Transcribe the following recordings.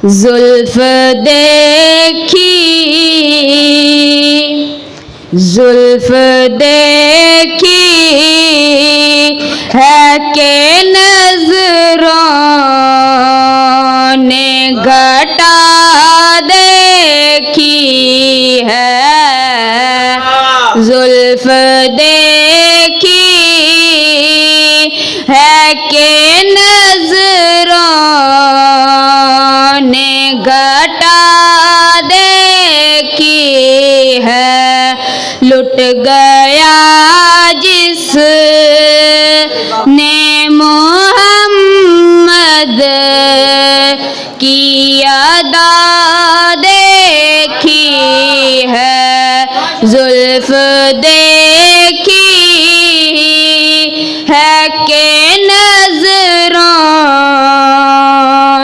زلف دیکھی زلف دیکھی ہے کہ نظروں نے گھٹا دیکھی ہے زلف دیکھی ہے کہ نظروں نے گھٹا دیکھی ہے لٹ گیا جس نے محمد کی ادا دیکھی ہے زلف دیکھی ہے کہ نظروں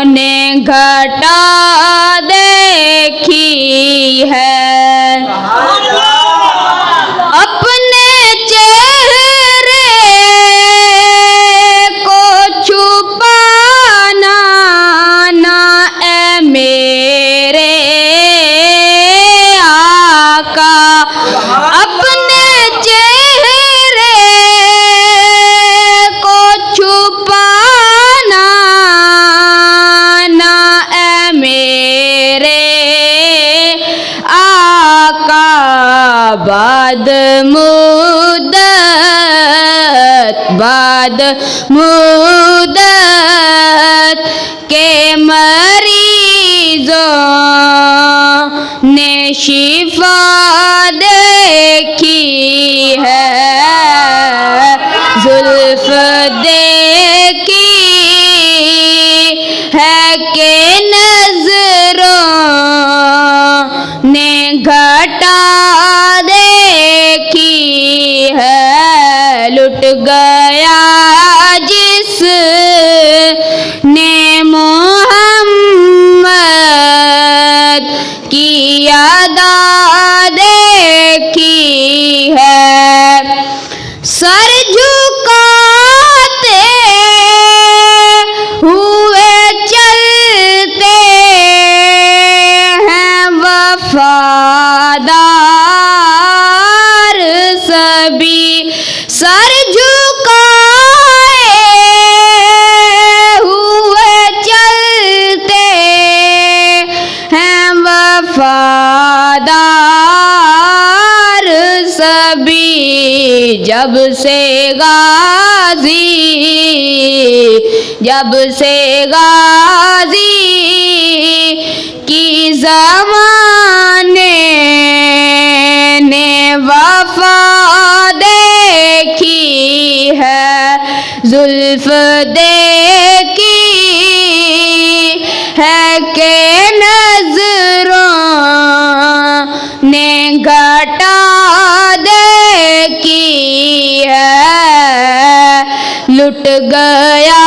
نے گھٹا دیکھی ہے اپنے چہرے کو چھپانا نہ اے میرے آقا اپنے چہرے کو چھپانا نہ اے میرے آقا بعد مدت کے مریضوں نے شفا دیکھی ہے زلف دیکھی ہے کہ نظروں نے گھٹا دیکھی ہے لٹ گیا جس نے محمد کی ادا دیکھی ہے سر جھکاتے ہوئے چلتے ہیں وفادار سبھی سر جھکائے ہوئے چلتے ہیں وفادار سبھی جب سے غازی کی زمانے نے وفا دیکھی ہے زلف دیکھی ہے کہ نظروں نے گھٹا دیکھی ہے لٹ گیا